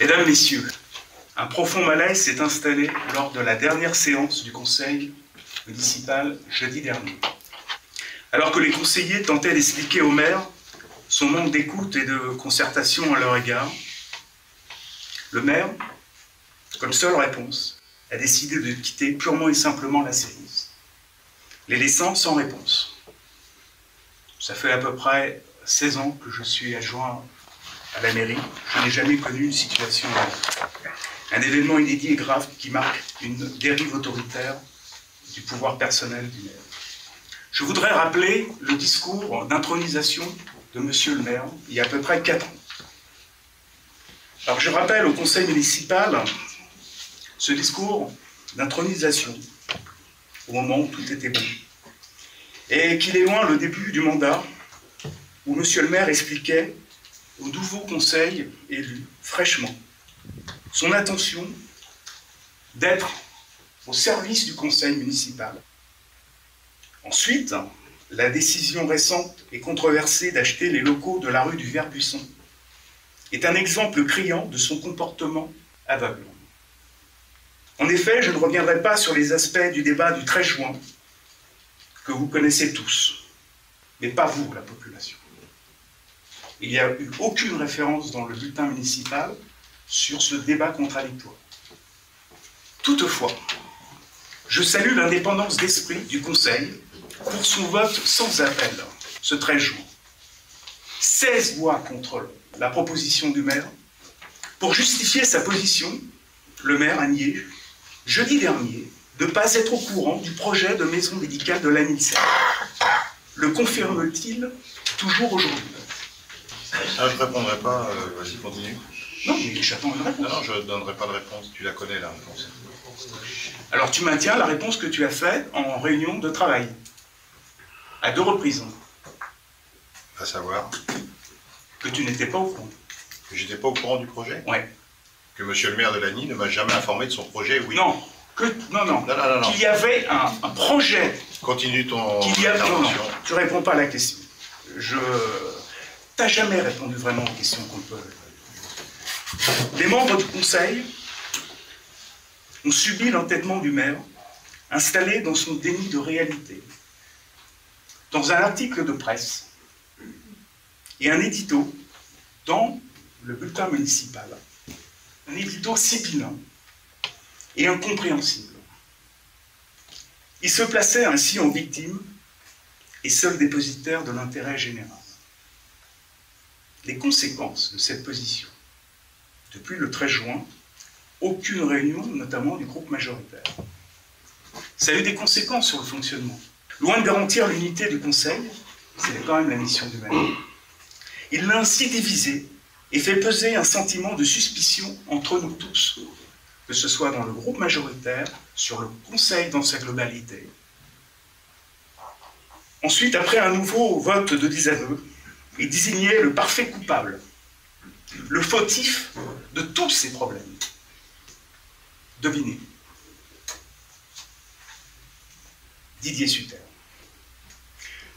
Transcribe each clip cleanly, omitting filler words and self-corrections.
Mesdames, Messieurs, un profond malaise s'est installé lors de la dernière séance du conseil municipal jeudi dernier. Alors que les conseillers tentaient d'expliquer au maire son manque d'écoute et de concertation à leur égard, le maire, comme seule réponse, a décidé de quitter purement et simplement la séance, les laissant sans réponse. Ça fait à peu près 16 ans que je suis adjoint à la mairie. Je n'ai jamais connu une situation, un événement inédit et grave qui marque une dérive autoritaire du pouvoir personnel du maire. Je voudrais rappeler le discours d'intronisation de Monsieur le maire, il y a à peu près 4 ans. Alors je rappelle au conseil municipal ce discours d'intronisation au moment où tout était bon. Et qu'il est loin le début du mandat où Monsieur le maire expliquait au nouveau conseil élu fraîchement son intention d'être au service du conseil municipal. Ensuite, la décision récente et controversée d'acheter les locaux de la rue du Vert-Buisson est un exemple criant de son comportement aveugle. En effet, je ne reviendrai pas sur les aspects du débat du 13 juin que vous connaissez tous, mais pas vous, la population. Il n'y a eu aucune référence dans le bulletin municipal sur ce débat contradictoire. Toutefois, je salue l'indépendance d'esprit du Conseil pour son vote sans appel ce 13 juin. 16 voix contre la proposition du maire. Pour justifier sa position, le maire a nié, jeudi dernier, de ne pas être au courant du projet de maison médicale de l'ANICEF. Le confirme-t-il toujours aujourd'hui? Je ne répondrai pas, vas-y, continue. Non, mais j'attends une réponse. Non, je ne donnerai pas de réponse, tu la connais la réponse. Alors tu maintiens la réponse que tu as faite en réunion de travail, à 2 reprises. À savoir Que tu n'étais pas au courant. que j'étais pas au courant du projet. Ouais. Que monsieur le maire de Lagny ne m'a jamais informé de son projet, oui. Non, non. Qu'il y avait un projet. Continue ton intervention. Non, tu ne réponds pas à la question. T'as jamais répondu vraiment aux questions qu'on peut. Les membres du conseil ont subi l'entêtement du maire, installé dans son déni de réalité. Dans un article de presse et un édito dans le bulletin municipal, un édito sibyllin et incompréhensible. Il se plaçait ainsi en victime et seul dépositaire de l'intérêt général. Les conséquences de cette position, depuis le 13 juin, aucune réunion, notamment du groupe majoritaire. Ça a eu des conséquences sur le fonctionnement. Loin de garantir l'unité du Conseil, c'est quand même la mission du maire, il l'a ainsi divisé et fait peser un sentiment de suspicion entre nous tous, que ce soit dans le groupe majoritaire, sur le Conseil dans sa globalité. Ensuite, après un nouveau vote de désaveu, il désignait le parfait coupable, le fautif de tous ces problèmes. Devinez. Didier Sutter,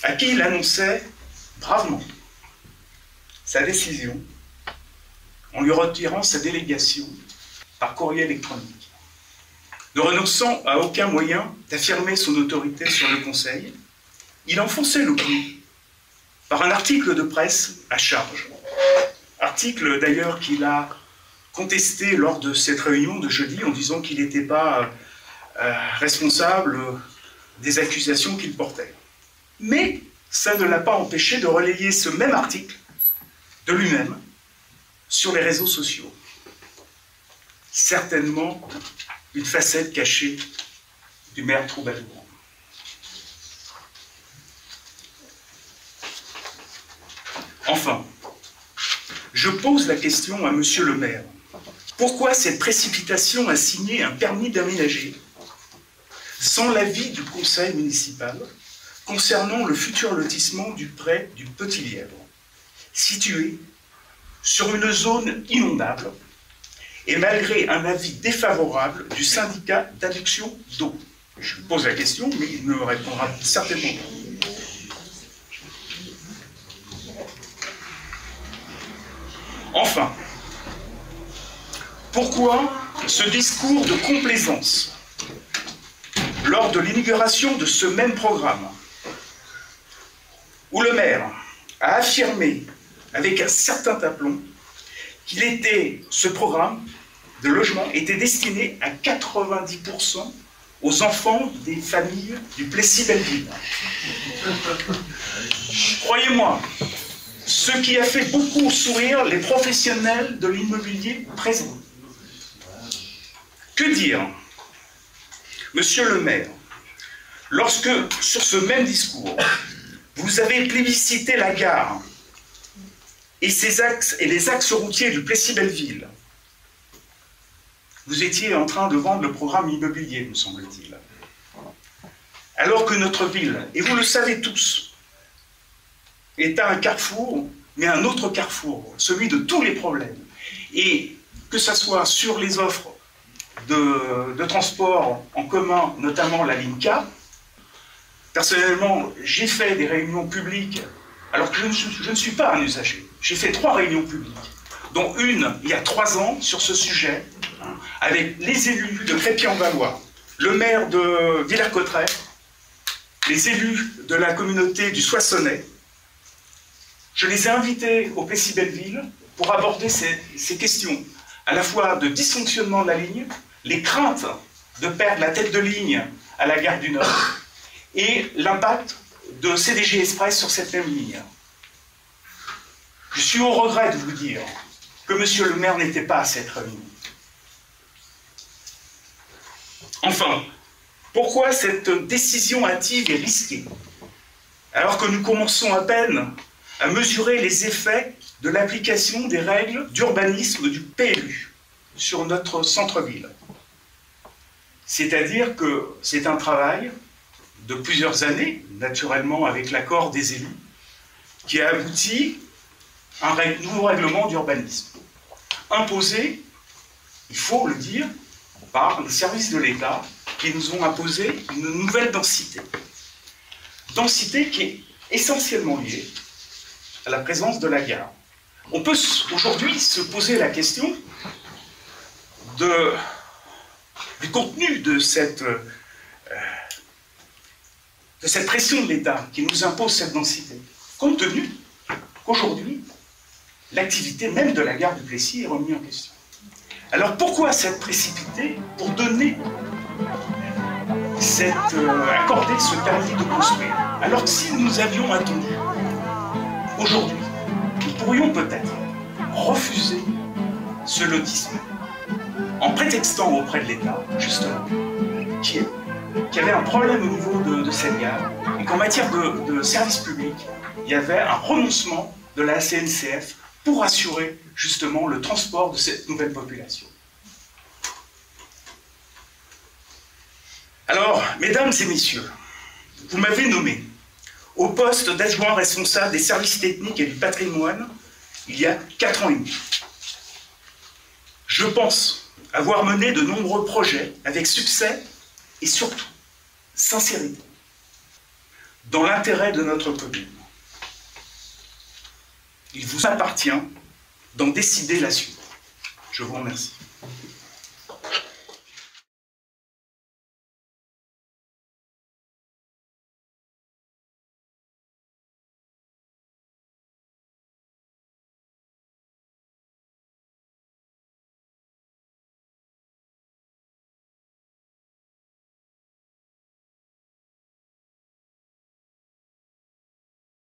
à qui il annonçait bravement sa décision en lui retirant sa délégation par courrier électronique, ne renonçant à aucun moyen d'affirmer son autorité sur le Conseil. Il enfonçait le clou par un article de presse à charge. Article d'ailleurs qu'il a contesté lors de cette réunion de jeudi en disant qu'il n'était pas responsable des accusations qu'il portait. Mais ça ne l'a pas empêché de relayer ce même article de lui-même sur les réseaux sociaux. Certainement une facette cachée du maire troubadour. Enfin, je pose la question à monsieur le maire. Pourquoi cette précipitation à signer un permis d'aménager sans l'avis du conseil municipal concernant le futur lotissement du pré du Petit Lièvre, situé sur une zone inondable et malgré un avis défavorable du syndicat d'adduction d'eau? Je lui pose la question, mais il me répondra certainement pas. Enfin, Pourquoi ce discours de complaisance lors de l'inauguration de ce même programme, où le maire a affirmé avec un certain aplomb ce programme de logement était destiné à 90% aux enfants des familles du Plessis-Belleville. Croyez-moi, ce qui a fait beaucoup sourire les professionnels de l'immobilier présents. Que dire, monsieur le maire, lorsque, sur ce même discours, vous avez plébiscité la gare et ses axes et les axes routiers du Plessis-Belleville, vous étiez en train de vendre le programme immobilier, me semble-t-il. Alors que notre ville, et vous le savez tous, est un carrefour, mais un autre carrefour, celui de tous les problèmes. Et que ce soit sur les offres de transport en commun, notamment la ligne K, personnellement, j'ai fait des réunions publiques, alors que je ne suis pas un usager. J'ai fait 3 réunions publiques, dont une il y a 3 ans sur ce sujet, avec les élus de Crépy-en-Valois, le maire de Villers-Cotterêts, les élus de la communauté du Soissonnais. Je les ai invités au Plessis-Belleville pour aborder ces questions, à la fois de dysfonctionnement de la ligne, les craintes de perdre la tête de ligne à la gare du Nord, et l'impact de CDG Express sur cette même ligne. Je suis au regret de vous dire que monsieur le maire n'était pas à cette réunion. Enfin, pourquoi cette décision hâtive et risquée, alors que nous commençons à peine à mesurer les effets de l'application des règles d'urbanisme du PLU sur notre centre-ville? C'est-à-dire que c'est un travail de plusieurs années, naturellement avec l'accord des élus, qui a abouti à un nouveau règlement d'urbanisme, imposé, il faut le dire, par les services de l'État qui nous ont imposé une nouvelle densité. Densité qui est essentiellement liée à la présence de la gare. On peut aujourd'hui se poser la question du contenu de cette pression de l'État qui nous impose cette densité, compte tenu qu'aujourd'hui, l'activité même de la gare du Plessis est remise en question. Alors pourquoi cette précipité pour donner accorder ce permis de construire? Alors que si nous avions attendu aujourd'hui, nous pourrions peut-être refuser ce lotissement en prétextant auprès de l'État, justement, qui avait un problème au niveau de cette gare et qu'en matière de service public, il y avait un renoncement de la SNCF pour assurer justement le transport de cette nouvelle population. Alors, mesdames et messieurs, vous m'avez nommé au poste d'adjoint responsable des services techniques et du patrimoine il y a 4 ans et demi. Je pense avoir mené de nombreux projets avec succès et surtout sincérité, dans l'intérêt de notre commune. Il vous appartient d'en décider la suite. Je vous remercie.